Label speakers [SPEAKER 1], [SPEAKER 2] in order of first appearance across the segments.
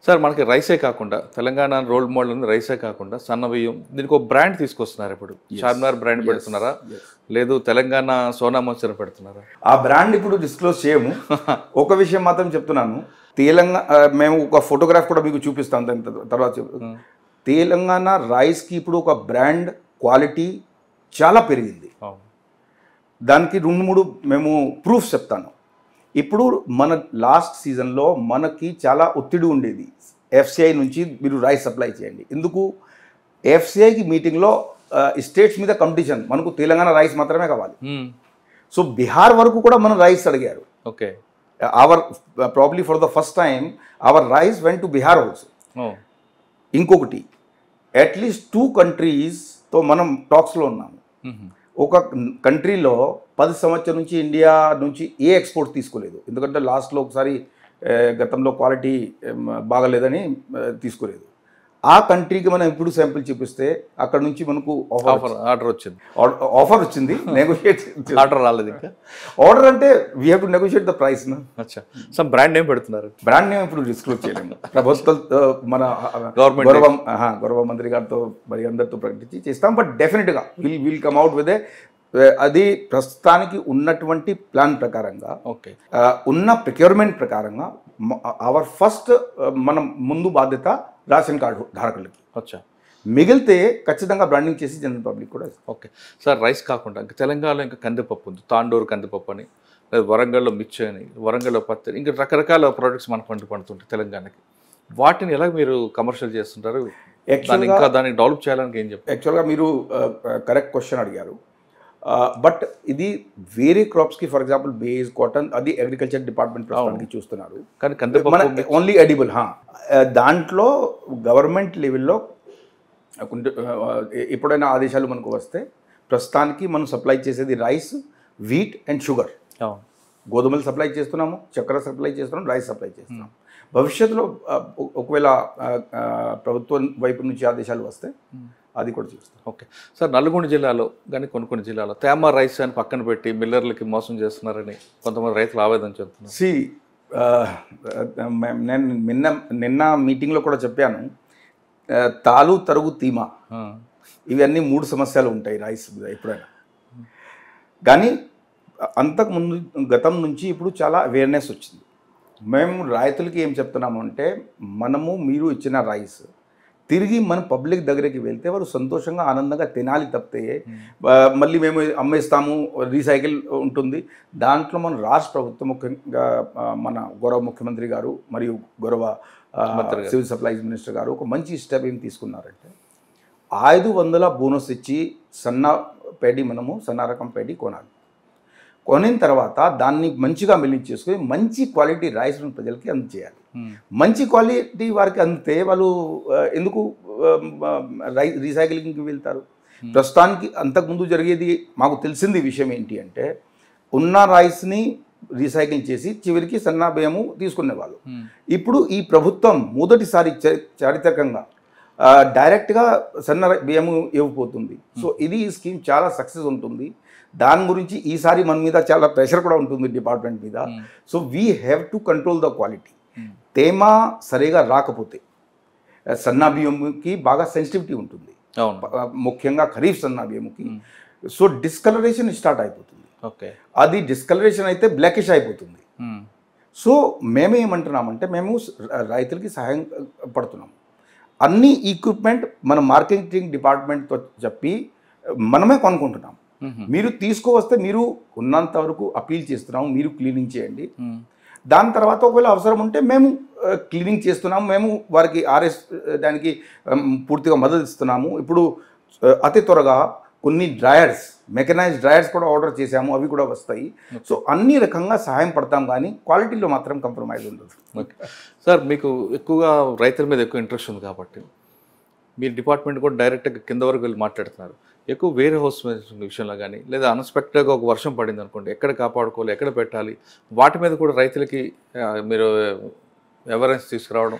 [SPEAKER 1] Sir మనకి రైసే కాకుండా తెలంగాణ రోల్ మోడల్ ఉంది. రైసే కాకుండా సన్న బియ్యం దీనికి ఒక బ్రాండ్ తీసుకొస్తున్నారు. ఇప్పుడు చార్మినార్ బ్రాండ్ పెడుతున్నారా, లేదు తెలంగాణ సోనా మసూరి పెడుతున్నారా?
[SPEAKER 2] ఆ బ్రాండ్ ఇప్పుడు డిస్క్లోజ్ చేయము. ఒక విషయం మాత్రం చెప్తున్నాను, తెలంగాణ మేము ఒక ఫోటోగ్రాఫ్ కూడా మీకు చూపిస్తాం దాని తర్వాత. తెలంగాణ రైస్కి ఇప్పుడు ఒక బ్రాండ్ క్వాలిటీ చాలా పెరిగింది. దానికి 2-3 మేము ప్రూఫ్స్ చెప్తాను. ఇప్పుడు మన లాస్ట్ సీజన్లో మనకి చాలా ఒత్తిడి ఉండేది. ఎఫ్సిఐ నుంచి మీరు రైస్ సప్లై చేయండి. ఎందుకు ఎఫ్సిఐకి మీటింగ్లో స్టేట్స్ మీద కాంపిటీషన్, మనకు తెలంగాణ రైస్ మాత్రమే కావాలి. సో బీహార్ వరకు కూడా మనం రైస్ అడిగారు.
[SPEAKER 1] Okay,
[SPEAKER 2] our probably for the first time our rice went to Bihar also. ఇంకొకటి, అట్లీస్ట్ 2 కంట్రీస్తో మనం టాక్స్లో ఉన్నాము. ఒక కంట్రీలో 10 సంవత్సరం నుంచి ఇండియా నుంచి ఏ ఎక్స్పోర్ట్ తీసుకోలేదు. ఎందుకంటే లాస్ట్లో ఒకసారి గతంలో క్వాలిటీ బాగలేదని తీసుకోలేదు. ఆ కంట్రీకి మనం ఇప్పుడు శాంపిల్ చూపిస్తే అక్కడ నుంచి మనకు
[SPEAKER 1] ఆర్డర్
[SPEAKER 2] వచ్చింది. నెగోషియేట్
[SPEAKER 1] ఆర్డర్ రాలేదు ఇంకా.
[SPEAKER 2] ఆర్డర్ అంటే we have to negotiate the price.
[SPEAKER 1] Some brand name పెడుతున్నారు.
[SPEAKER 2] బ్రాండ్ నేమ్ ఇప్పుడు డిస్క్లోజ్ చేయలేము. ప్రభుత్వం మన గౌరవ మంత్రి గారితో మరి అందరితో ప్రకటించి చేస్తాం. బట్ డెఫినెట్గా విల్ కమ్ అవుట్ విత్ అది ప్రస్తుతానికి ఉన్నటువంటి ప్లాన్ ప్రకారంగా,
[SPEAKER 1] ఓకే,
[SPEAKER 2] ఉన్న ప్రొక్యూర్మెంట్ ప్రకారంగా అవర్ ఫస్ట్ మనం ముందు బాధ్యత రేషన్ కార్డు ధారకులకి. మిగిలితే ఖచ్చితంగా బ్రాండింగ్ చేసి జనరల్ పబ్లిక్ కూడా.
[SPEAKER 1] ఓకే సార్, రైస్ కాకుండా ఇంకా తెలంగాణలో ఇంకా కందిపప్పు ఉంది, తాండూరు కందిపప్పు అని, లేదా వరంగల్లో మిర్చి అని, వరంగల్లో పత్తి, ఇంకా రకరకాల ప్రోడక్ట్స్ మనకు పండుతుంటాయి తెలంగాణకి. వాటిని ఎలా మీరు కమర్షియల్ చేస్తుంటారు? ఇంకా దాన్ని డెవలప్ చేయాలని ఏం చెప్పారు?
[SPEAKER 2] యాక్చువల్గా మీరు కరెక్ట్ క్వశ్చన్ అడిగారు. బట్ ఇది వేరే క్రాప్స్కి, ఫర్ ఎగ్జాంపుల్ బేస్, కాటన్, అది అగ్రికల్చర్ డిపార్ట్మెంట్ ప్రస్తుతానికి చూస్తున్నారు.
[SPEAKER 1] కానీ
[SPEAKER 2] మన ఓన్లీ ఎడిబుల్. దాంట్లో గవర్నమెంట్ లెవెల్లో ఎప్పుడైనా ఆదేశాలు మనకు వస్తే ప్రస్తుతానికి మనం సప్లై చేసేది రైస్, వీట్ అండ్ షుగర్. గోధుమలు సప్లై చేస్తున్నాము, చక్కెర సప్లై చేస్తున్నాం, రైస్ సప్లై చేస్తున్నాం. భవిష్యత్తులో ఒకవేళ ప్రభుత్వం వైపు నుంచి ఆదేశాలు వస్తే అది కూడా చూస్తాం.
[SPEAKER 1] ఓకే సార్, నల్గొండ జిల్లాలో కానీ కొన్ని జిల్లాలో తేమ రైస్ అని పక్కన పెట్టి మిల్లర్లకి మోసం చేస్తున్నారని కొంతమంది రైతులు ఆవేదన చెందుతున్నారు.
[SPEAKER 2] నేను నిన్న మీటింగ్లో కూడా చెప్పాను, తాలు, తరుగు, తీమ, ఇవన్నీ 3 సమస్యలు ఉంటాయి రైస్ మీద ఎప్పుడైనా. కానీ అంతకుముందు గతం నుంచి ఇప్పుడు చాలా అవేర్నెస్ వచ్చింది. మేము రైతులకి ఏం చెప్తున్నాము అంటే, మీరు ఇచ్చిన రైస్ తిరిగి మన పబ్లిక్ దగ్గరికి వెళ్తే వారు సంతోషంగా ఆనందంగా తినాలి తప్పితే మళ్ళీ మేము అమ్మేస్తాము, రీసైకిల్ ఉంటుంది. దాంట్లో మన రాష్ట్ర ప్రభుత్వం, ముఖ్యంగా మన గౌరవ ముఖ్యమంత్రి గారు మరియు గౌరవ సివిల్ సప్లైస్ మినిస్టర్ గారు ఒక మంచి స్టెప్ ఏం తీసుకున్నారంటే, 500 బోనస్ ఇచ్చి సన్న రకం పేడి కొనాలి. కొనిన తర్వాత దాన్ని మంచిగా మిల్లింగ్ చేసుకుని మంచి క్వాలిటీ రైస్ను ప్రజలకి అందజేయాలి. మంచి క్వాలిటీ వారికి అందితే వాళ్ళు ఎందుకు రీసైక్లింగ్కి వెళ్తారు? ప్రస్తుతానికి అంతకుముందు జరిగేది మాకు తెలిసింది విషయం ఏంటి అంటే, ఉన్న రైస్ని రీసైకిల్ చేసి చివరికి సన్న బియ్యము తీసుకునేవాళ్ళు. ఇప్పుడు ఈ ప్రభుత్వం మొదటిసారి చారిత్రకంగా డైరెక్ట్గా సన్న బియ్యము ఇవ్వబోతుంది. సో ఇది ఈ స్కీమ్ చాలా సక్సెస్ ఉంటుంది. దాని గురించి ఈసారి మన మీద చాలా ప్రెషర్ కూడా ఉంటుంది డిపార్ట్మెంట్ మీద. So we have to control the quality. తేమ సరిగా రాకపోతే సన్నా బియ్యంకి బాగా సెన్సిటివిటీ ఉంటుంది, ముఖ్యంగా ఖరీఫ్ సన్నా బియ్యంకి. సో డిస్కలరేషన్ స్టార్ట్ అయిపోతుంది. అది డిస్కలరేషన్ అయితే బ్లాకిష్ అయిపోతుంది. సో మేమేమంటున్నామంటే, మేము రైతులకి సహాయం పడుతున్నాము. అన్ని ఈక్విప్మెంట్ మన మార్కెటింగ్ డిపార్ట్మెంట్తో చెప్పి మనమే కొనుక్కుంటున్నాం. మీరు తీసుకువస్తే మీరు ఉన్నంత వరకు అపీల్ చేస్తున్నాము, మీరు క్లీనింగ్ చేయండి. దాని తర్వాత ఒకవేళ అవసరం ఉంటే మేము క్లీనింగ్ చేస్తున్నాము, మేము వారికి ఆర్ఎస్ దానికి పూర్తిగా మద్దతు ఇస్తున్నాము. ఇప్పుడు అతి త్వరగా కొన్ని డ్రయర్స్, మెకనైజ్డ్ డ్రయర్స్ కూడా ఆర్డర్ చేశాము, అవి కూడా వస్తాయి. సో అన్ని రకంగా సహాయం పడతాం, కానీ క్వాలిటీలో మాత్రం కాంప్రమైజ్ ఉండదు.
[SPEAKER 1] ఓకే సార్, మీకు ఎక్కువగా రైతుల మీద ఎక్కువ ఇంట్రెస్ట్ ఉంది కాబట్టి మీ డిపార్ట్మెంట్ కూడా డైరెక్ట్గా కింద వరకు వెళ్ళి మాట్లాడుతున్నారు. ఎక్కువ వేరే హౌస్ విషయంలో కానీ, లేదా అన్ఎక్స్పెక్టెడ్గా ఒక వర్షం పడింది అనుకోండి, ఎక్కడ కాపాడుకోవాలి, ఎక్కడ పెట్టాలి, వాటి మీద కూడా రైతులకి మీరు అవేర్నెస్ తీసుకురావడం,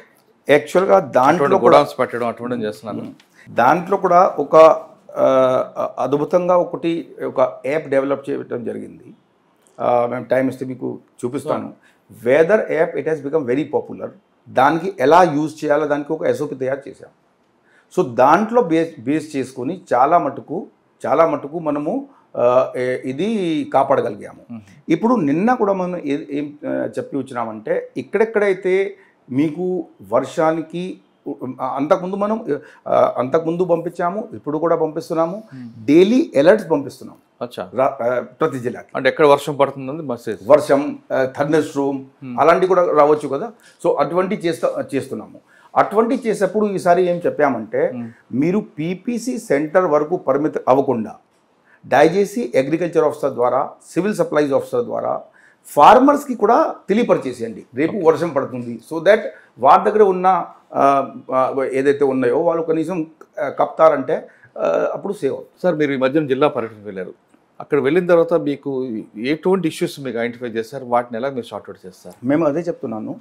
[SPEAKER 2] యాక్చువల్గా దాంట్లో
[SPEAKER 1] గోడౌన్స్ పెట్టడం అటువంటి చేస్తున్నాను.
[SPEAKER 2] దాంట్లో కూడా ఒక అద్భుతంగా ఒక యాప్ డెవలప్ చేయడం జరిగింది. మేము టైం ఇస్తే మీకు చూపిస్తాను. Weather app, it has become very popular. దానికి ఎలా యూజ్ చేయాలో దానికి ఒక ఎస్ఓపి తయారు చేశాం. సో దాంట్లో బేస్ చేసుకొని చాలా మటుకు మనము ఇది కాపాడగలిగాము. ఇప్పుడు నిన్న కూడా మనం ఏం చెప్పి వచ్చినామంటే ఎక్కడెక్కడైతే మీకు వర్షానికి అంతకుముందు పంపించాము, ఇప్పుడు కూడా పంపిస్తున్నాము, డైలీ అలర్ట్స్ పంపిస్తున్నాం ప్రతి జిల్లాకి.
[SPEAKER 1] అంటే ఎక్కడ వర్షం పడుతుంది మెసేజ్,
[SPEAKER 2] వర్షం, థండర్ స్ట్రోమ్ అలాంటివి కూడా రావచ్చు కదా. సో అటువంటి చేస్తున్నాము. అటువంటి చేసేప్పుడు ఈసారి ఏం చెప్పామంటే మీరు పీపీసీ సెంటర్ వరకు పరిమితి అవ్వకుండా దయచేసి అగ్రికల్చర్ ఆఫీసర్ ద్వారా, సివిల్ సప్లైస్ ఆఫీసర్ ద్వారా ఫార్మర్స్కి కూడా తెలియపరిచేసేయండి రేపు వర్షం పడుతుంది. సో దట్ వారి దగ్గర ఉన్న ఏదైతే ఉన్నాయో వాళ్ళు కనీసం కప్తారంటే అప్పుడు సేవ్ అవుతుంది.
[SPEAKER 1] సార్ మీరు ఈ మధ్యన జిల్లా పర్యటన వెళ్ళారు, అక్కడ వెళ్ళిన తర్వాత మీకు ఎటువంటి ఇష్యూస్ మీకు ఐడెంటిఫై చేస్తారు, వాటిని ఎలా మీరు సార్ట్అవుట్ చేస్తారు?
[SPEAKER 2] మేము అదే చెప్తున్నాను.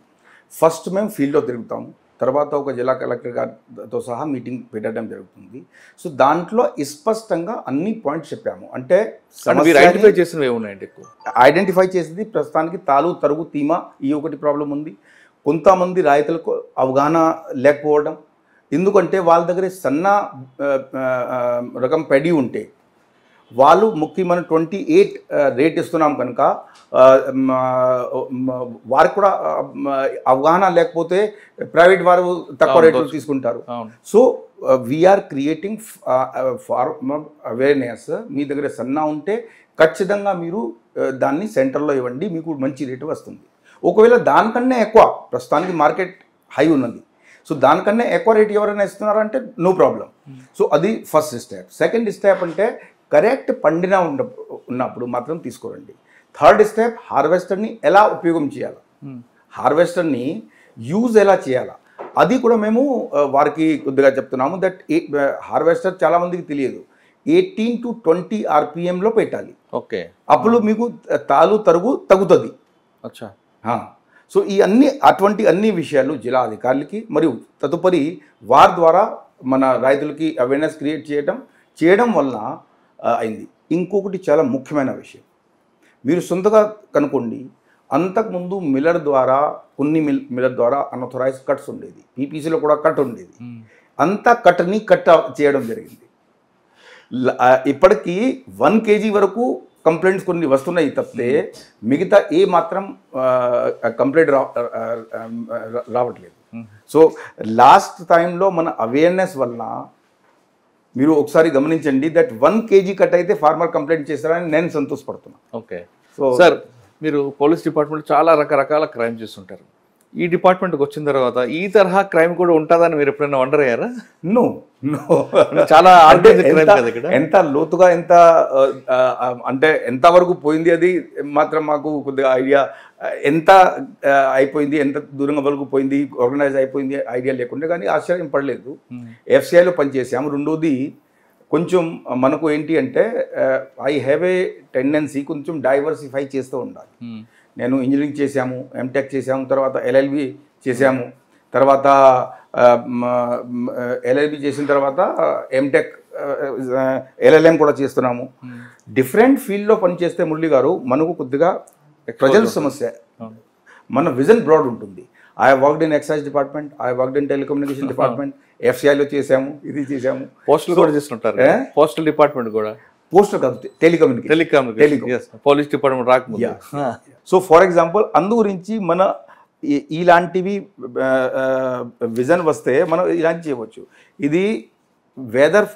[SPEAKER 2] ఫస్ట్ మేము ఫీల్డ్లో తిరుగుతాము, తర్వాత ఒక జిల్లా కలెక్టర్ గారితో సహా మీటింగ్ పెట్టడం జరుగుతుంది. సో దాంట్లో స్పష్టంగా అన్ని పాయింట్స్ చెప్పాము. అంటే
[SPEAKER 1] ఐడెంటిఫై చేసినవి ఏమున్నాయండి? ఎక్కువ
[SPEAKER 2] ఐడెంటిఫై చేసింది ప్రస్తుతానికి తాలు, తరుగు, తీమ ఈ ఒకటి ప్రాబ్లం ఉంది. కొంతమంది రైతులకు అవగాహన లేకపోవడం, ఎందుకంటే వాళ్ళ దగ్గర సన్న రకం పెడి ఉంటే వాళ్ళు ముఖ్యమైన 28 రేట్ ఇస్తున్నాం కనుక వారికి కూడా అవగాహన లేకపోతే ప్రైవేట్ వారు తక్కువ రేట్లు తీసుకుంటారు. So we are creating farmer awareness. మీ దగ్గర సన్నా ఉంటే ఖచ్చితంగా మీరు దాన్ని సెంటర్లో ఇవ్వండి, మీకు మంచి రేటు వస్తుంది. ఒకవేళ దానికన్నా ఎక్కువ ప్రస్తుతానికి మార్కెట్ హై ఉన్నది, సో దానికన్నా ఎక్కువ రేట్ ఎవరైనా ఇస్తున్నారంటే నో ప్రాబ్లం. సో అది ఫస్ట్ స్టెప్. సెకండ్ స్టెప్ అంటే కరెక్ట్ పండిన ఉన్నప్పుడు మాత్రం తీసుకోరండి. థర్డ్ స్టెప్ హార్వెస్టర్ని ఎలా ఉపయోగం చేయాలి, హార్వెస్టర్ని యూజ్ ఎలా చేయాలా అది కూడా మేము వారికి కొద్దిగా చెప్తున్నాము. దట్ హార్వెస్టర్ చాలామందికి తెలియదు, 18 to 20 RPMలో పెట్టాలి.
[SPEAKER 1] ఓకే,
[SPEAKER 2] అప్పుడు మీకు తాలు తరుగు తగ్గుతుంది.
[SPEAKER 1] అచ్చా.
[SPEAKER 2] సో ఈ అటువంటి అన్ని విషయాలు జిల్లా అధికారులకి మరియు తదుపరి వారి ద్వారా మన రైతులకి అవేర్నెస్ క్రియేట్ చేయడం వలన అయింది. ఇంకొకటి చాలా ముఖ్యమైన విషయం, మీరు సొంతగా కనుక్కోండి. అంతకుముందు కొన్ని మిల్లర్ ద్వారా అన్ఆథరైజ్డ్ కట్స్ ఉండేది, పీపీసీలో కూడా కట్ ఉండేది. అంతా కట్ని కట్ చేయడం జరిగింది. ఇప్పటికీ 1 kg వరకు కంప్లైంట్స్ కొన్ని వస్తున్నాయి తప్పితే మిగతా ఏ మాత్రం కంప్లైంట్ రావట్లేదు. సో లాస్ట్ టైంలో మన అవేర్నెస్ వలన మీరు ఒకసారి గమనించండి, దట్ 1 kg కట్ అయితే ఫార్మర్ కంప్లైంట్ చేస్తారని నేను సంతోషపడుతున్నాను.
[SPEAKER 1] ఓకే. సో సార్ మీరు పోలీస్ డిపార్ట్మెంట్ చాలా రకరకాల క్రైమ్ చేస్తుంటారు, ఈ డిపార్ట్మెంట్కి వచ్చిన తర్వాత ఈ తరహా క్రైమ్ కూడా ఉంటుందని మీరు ఎప్పుడైనా వండర్ అయ్యారా?
[SPEAKER 2] నో,
[SPEAKER 1] చాలా
[SPEAKER 2] ఎంత లోతుగా అంటే ఎంతవరకు పోయింది అది మాత్రం మాకు కొద్దిగా ఐడియా, ఎంత అయిపోయింది, ఎంత దూరంగా వరకు పోయింది, ఆర్గనైజ్ అయిపోయింది ఐడియా లేకుండా. కానీ ఆశ్చర్యం పడలేదు. ఎఫ్సిఐలో పనిచేసాము. రెండోది కొంచెం మనకు ఏంటి అంటే ఐ హ్యావ్ ఏ టెండెన్సీ కొంచెం డైవర్సిఫై చేస్తూ ఉండాలి. నేను ఇంజనీరింగ్ చేశాము, ఎంటెక్ చేశాము, తర్వాత ఎల్ఎల్బి చేశాము, తర్వాత ఎల్ఎల్బి చేసిన తర్వాత ఎంటెక్ ఎల్ఎల్ఎం కూడా చేస్తున్నాము. డిఫరెంట్ ఫీల్డ్లో పనిచేస్తే మురళి గారు మనకు కొద్దిగా ప్రజల సమస్య, మన విజన్ బ్రాడ్ ఉంటుంది. I worked in excise department, I worked in telecommunication department, ఎఫ్సిఐలో చేసాము, ఇది చేసాము.
[SPEAKER 1] పోస్టల్ కూడా చేస్తుంటారు, పోస్టల్ డిపార్ట్మెంట్ కూడా.
[SPEAKER 2] పోస్టల్ కాదు, టెలికమ్యూనికేషన్,
[SPEAKER 1] పోలీస్ డిపార్ట్మెంట్ రాకముందు.
[SPEAKER 2] సో ఫర్ ఎగ్జాంపుల్ అందు గురించి మన ఇలాంటివి విజన్ వస్తే మనం ఇలాంటి చేయవచ్చు. ఇది వెదర్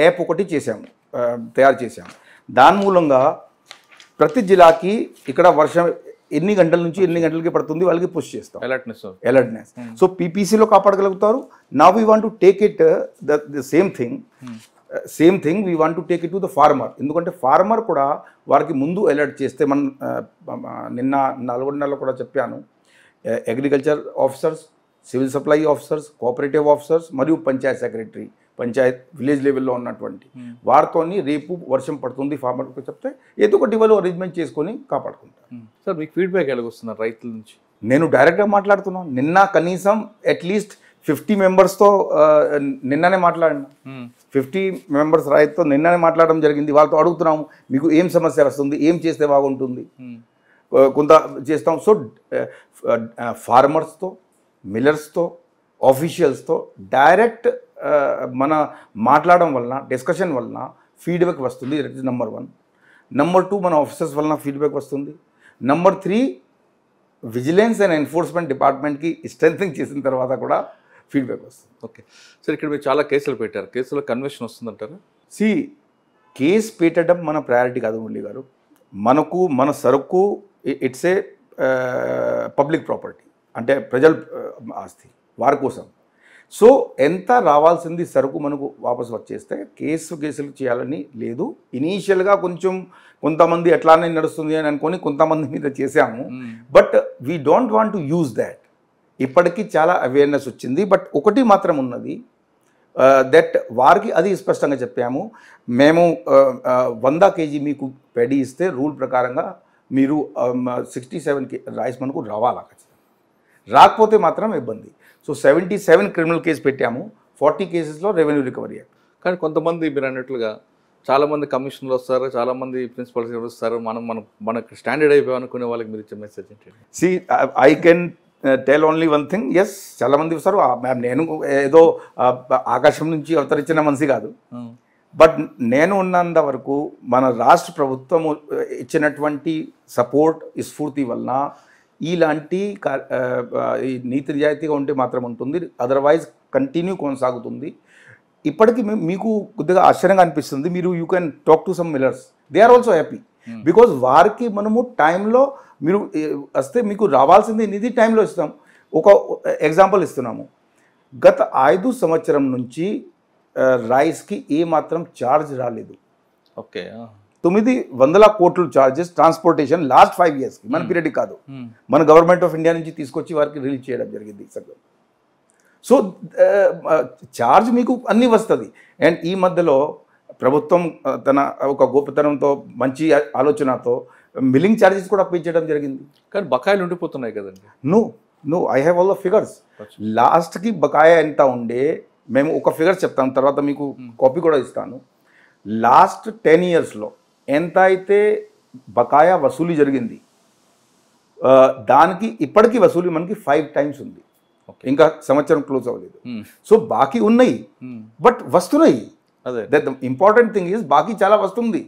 [SPEAKER 2] యాప్ ఒకటి తయారు చేసాము. దాని మూలంగా ప్రతి జిల్లాకి ఇక్కడ వర్షం ఎన్ని గంటల నుంచి ఎన్ని గంటలకి పడుతుంది వాళ్ళకి పుష్ చేస్తాం, అలర్ట్నెస్. సో పీపీసీలో కాపాడగలుగుతారు. Now we want to take it the same thing we want to take it to the farmer. ఎందుకంటే ఫార్మర్ కూడా వారికి ముందు అలర్ట్ చేస్తే నిన్న నల్గొండలో కూడా చెప్పాను, agriculture officers, civil supply officers, cooperative officers మరియు పంచాయత్ సెక్రటరీ, పంచాయత్ విలేజ్ లెవెల్లో ఉన్నటువంటి వారితోని రేపు వర్షం పడుతుంది ఫార్మర్కి చెప్తే ఏదో ఒకటి వాళ్ళు అరేంజ్మెంట్ చేసుకొని కాపాడుకుంటారు.
[SPEAKER 1] సార్ మీకు ఫీడ్బ్యాక్ ఎలాగొస్తున్నారు రైతుల నుంచి?
[SPEAKER 2] నేను డైరెక్ట్గా మాట్లాడుతున్నాను. నిన్న కనీసం అట్లీస్ట్ 50 మెంబర్స్తో నిన్ననే మాట్లాడినా. 50 మెంబర్స్ రైతుతో నిన్ననే మాట్లాడడం జరిగింది. వాళ్ళతో అడుగుతున్నాము మీకు ఏం సమస్య వస్తుంది, ఏం చేస్తే బాగుంటుంది. కొంత చేస్తాం. సో ఫార్మర్స్తో, మిల్లర్స్తో, ఆఫీషియల్స్తో డైరెక్ట్ మన మాట్లాడడం వలన, డిస్కషన్ వలన ఫీడ్బ్యాక్ వస్తుంది. That is number 1. నెంబర్ 2 మన ఆఫీసర్స్ వలన ఫీడ్బ్యాక్ వస్తుంది. నెంబర్ 3 విజిలెన్స్ అండ్ ఎన్ఫోర్స్మెంట్ డిపార్ట్మెంట్కి స్ట్రెంథింగ్ చేసిన తర్వాత కూడా ఫీడ్బ్యాక్ వస్తుంది.
[SPEAKER 1] ఓకే సార్, ఇక్కడ మీరు చాలా కేసులు పెట్టారు, కేసులో కన్విక్షన్ వస్తుందంటారా?
[SPEAKER 2] కేసు పెట్టడం మన ప్రయారిటీ కాదు మురళి గారు. మనకు మన సరుకు ఇట్స్ ఏ పబ్లిక్ ప్రాపర్టీ, అంటే ప్రజల ఆస్తి, వారి కోసం. సో ఎంత రావాల్సింది సరుకు మనకు వాపసు వచ్చేస్తే కేసులు చేయాలని లేదు. ఇనీషియల్గా కొంతమంది ఎట్లానే నడుస్తుంది అని అనుకొని కొంతమంది మీద చేసాము. But we don't want to use that. ఇప్పటికీ చాలా అవేర్నెస్ వచ్చింది. బట్ ఒకటి మాత్రం ఉన్నది, దట్ వారికి అది స్పష్టంగా చెప్పాము. మేము 100 kg మీకు పెడి ఇస్తే రూల్ ప్రకారంగా మీరు 67 రైస్ మనకు రావాలా, ఖచ్చితంగా రాకపోతే మాత్రం ఇబ్బంది. సో 77 క్రిమినల్ కేసు పెట్టాము, 40 కేసెస్లో రెవెన్యూ రికవరీ యాక్ట్.
[SPEAKER 1] కానీ కొంతమంది మీరు అన్నట్లుగా చాలామంది కమిషనర్లు వస్తారు, చాలామంది ప్రిన్సిపల్స్ వస్తారు, మనకు స్టాండర్డ్ అయిపోయి అనుకునే వాళ్ళకి మీరు ఇచ్చే మెసేజ్ ఏంటి?
[SPEAKER 2] I can tell only one thing. Yes, చాలామంది వస్తారు. నేను ఏదో ఆకాశం నుంచి అవతరించిన మనిషి కాదు. బట్ నేను ఉన్నంత వరకు మన రాష్ట్ర ప్రభుత్వం ఇచ్చినటువంటి సపోర్ట్, స్ఫూర్తి వలన ఇలాంటి ఈ నీతి నిజాయితీగా ఉంటే మాత్రం ఉంటుంది. అదర్వైజ్ కంటిన్యూ కొనసాగుతుంది. ఇప్పటికీ మీకు కొద్దిగా ఆశ్చర్యంగా అనిపిస్తుంది. You can talk to some millers, they are also happy. Because వారికి మనము టైంలో మీరు వస్తే మీకు రావాల్సింది నిధి టైంలో ఇస్తాం. ఒక ఎగ్జాంపుల్ ఇస్తున్నాము. గత 5 సంవత్సరం నుంచి రైస్కి ఏమాత్రం ఛార్జ్ రాలేదు.
[SPEAKER 1] ఓకే,
[SPEAKER 2] 900 కోట్లు ఛార్జెస్ ట్రాన్స్పోర్టేషన్ లాస్ట్ 5 yearsకి, మన పీరియడ్ కాదు, మన గవర్నమెంట్ ఆఫ్ ఇండియా నుంచి తీసుకొచ్చి వారికి రిలీజ్ చేయడం జరిగింది. సో ఛార్జ్ మీకు అన్నీ వస్తుంది. అండ్ ఈ మధ్యలో ప్రభుత్వం తన ఒక గొప్పతనంతో, మంచి ఆలోచనతో మిల్లింగ్ ఛార్జెస్ కూడా పే చేయడం జరిగింది.
[SPEAKER 1] కానీ బకాయిలు ఉండిపోతున్నాయి కదండి.
[SPEAKER 2] No I have all the figures. లాస్ట్కి బకాయా ఎంత ఉండే, మేము ఒక ఫిగర్స్ చెప్తాను, తర్వాత మీకు కాపీ కూడా ఇస్తాను. లాస్ట్ 10 yearsలో ఎంత అయితే బకాయా వసూలు జరిగింది, దానికి ఇప్పటికీ వసూలు మనకి 5 times ఉంది. ఇంకా సంవత్సరం క్లోజ్ అవ్వలేదు. సో బాకీ ఉన్నాయి, బట్ వస్తున్నాయి. That the important thing is బాకీ చాలా వస్తుంది.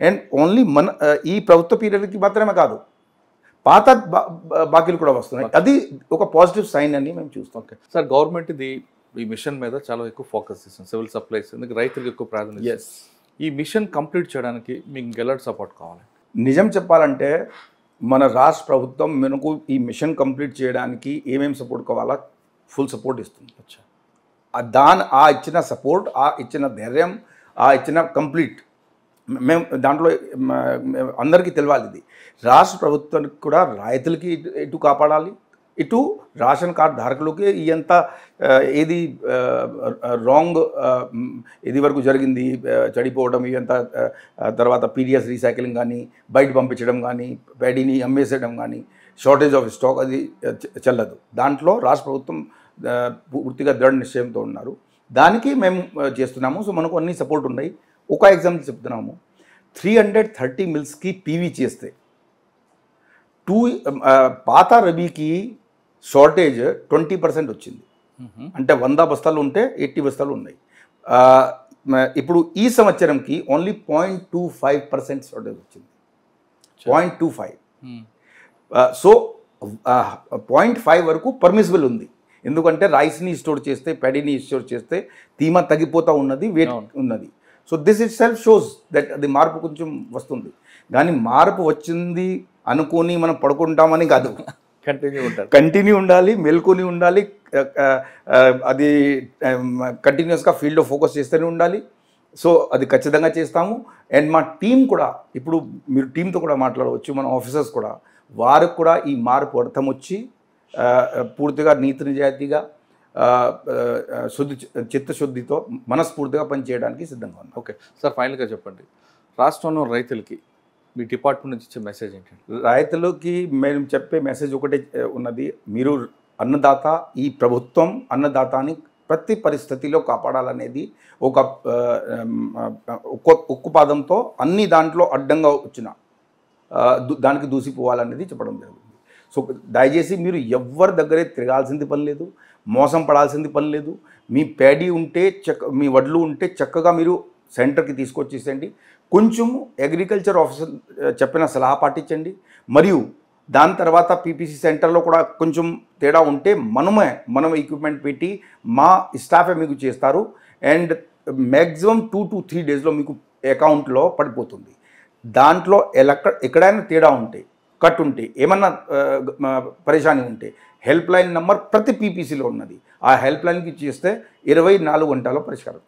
[SPEAKER 2] అండ్ ఓన్లీ మన ఈ ప్రభుత్వ పీరియడ్కి మాత్రమే కాదు, పాత బాకీలు కూడా వస్తున్నాయి. అది ఒక పాజిటివ్ సైన్ అని మేము చూస్తాం.
[SPEAKER 1] ఓకే సార్, గవర్నమెంట్ ఇది ఈ మిషన్ మీద చాలా ఎక్కువ ఫోకస్ చేస్తుంది, సివిల్ సప్లైస్, ఎందుకు రైతులకు ఎక్కువ ప్రాధాన్యత. ఈ మిషన్ కంప్లీట్ చేయడానికి మీకు ఎలాంటి సపోర్ట్ కావాలి?
[SPEAKER 2] నిజం చెప్పాలంటే మన రాష్ట్ర ప్రభుత్వం మనకు ఈ మిషన్ కంప్లీట్ చేయడానికి ఏమేమి సపోర్ట్ కావాలా ఫుల్ సపోర్ట్ ఇస్తుంది. ఇచ్చిన సపోర్ట్, ఇచ్చిన ధైర్యం, ఇచ్చిన కంప్లీట్ మేము దాంట్లో అందరికీ తెలవాలి. ఇది రాష్ట్ర ప్రభుత్వానికి కూడా రైతులకి ఇటు కాపాడాలి, ఇటు రేషన్ కార్డు ధారకులకి ఎంత ఏది రాంగ్ ఇది వరకు జరిగింది, చెడిపోవడం ఇదంతా, తర్వాత పీడిఎస్ రీసైక్లింగ్ కానీ, బయట పంపించడం కానీ, ప్యాడీని అమ్మేసేయడం కానీ, షార్టేజ్ ఆఫ్ స్టాక్, అది చెల్లదు. దాంట్లో రాష్ట్ర ప్రభుత్వం పూర్తిగా దృఢ నిశ్చయంతో ఉన్నారు. దానికి మేము చేస్తున్నాము. సో మనకు అన్ని సపోర్ట్ ఉన్నాయి. ఒక ఎగ్జాంపుల్ చెప్తున్నాము. 330 mills పీవీ చేస్తే పాత రబీకి షార్టేజ్ 20% వచ్చింది. అంటే 100 బస్తాలు ఉంటే 80 బస్తాలు ఉన్నాయి. ఇప్పుడు ఈ సంవత్సరంకి ఓన్లీ 0.25% షార్టేజ్ వచ్చింది. 0.25. సో 0.5 వరకు పర్మిసిబుల్ ఉంది. ఎందుకంటే రైస్ని స్టోర్ చేస్తే, ప్యాడీని స్టోర్ చేస్తే ధీమా తగ్గిపోతూ ఉన్నది, వెయిట్ ఉన్నది. So this it self shows that అది మార్పు కొంచెం వస్తుంది. కానీ మార్పు వచ్చింది అనుకొని మనం పడుకుంటామని కాదు, కంటిన్యూ ఉండాలి, మెల్కొని ఉండాలి, అది కంటిన్యూస్గా ఫీల్డ్లో ఫోకస్ చేస్తూనే ఉండాలి. సో అది ఖచ్చితంగా చేస్తాము. అండ్ మా టీం కూడా, ఇప్పుడు మీరు టీంతో కూడా మాట్లాడవచ్చు, మన ఆఫీసర్స్ కూడా, వారికి కూడా ఈ మార్పు అర్థం వచ్చి పూర్తిగా నీతి నిజాయితీగా, చిత్తశుద్ధితో, మనస్ఫూర్తిగా పనిచేయడానికి సిద్ధంగా ఉన్నాం.
[SPEAKER 1] ఓకే సార్, ఫైనల్గా చెప్పండి, రాష్ట్రంలో రైతులకి మీ డిపార్ట్మెంట్ నుంచి ఇచ్చే మెసేజ్ ఏంటంటే?
[SPEAKER 2] రైతులకి మేము చెప్పే మెసేజ్ ఒకటే ఉన్నది. మీరు అన్నదాత, ఈ ప్రభుత్వం అన్నదాతని ప్రతి పరిస్థితిలో కాపాడాలనేది ఒక ఉక్కుపాదంతో అన్ని దాంట్లో అడ్డంగా వచ్చిన దానికి దూసిపోవాలనేది చెప్పడం జరుగుతుంది. సో దయచేసి మీరు ఎవరి దగ్గరే తిరగాల్సింది పని లేదు, మోసం పడాల్సింది పని లేదు. మీ ప్యాడీ ఉంటే మీ వడ్లు ఉంటే చక్కగా మీరు సెంటర్కి తీసుకొచ్చేసండి. కొంచెం అగ్రికల్చర్ ఆఫీసర్ చెప్పిన సలహా పాటించండి. మరియు దాని తర్వాత పీపీసీ సెంటర్లో కూడా కొంచెం తేడా ఉంటే మనం ఎక్విప్మెంట్ పెట్టి మా స్టాఫే మీకు చేస్తారు. అండ్ మ్యాక్సిమం 2 to 3 డేస్లో మీకు అకౌంట్లో పడిపోతుంది. దాంట్లో ఎక్కడైనా తేడా ఉంటే, కట్ ఉంటే, ఏమన్నా పరేషాని ఉంటే హెల్ప్ లైన్ నెంబర్ ప్రతి పీపీసీలో ఉన్నది. ఆ హెల్ప్ లైన్కి చేస్తే 24 గంటల్లో పరిష్కారం.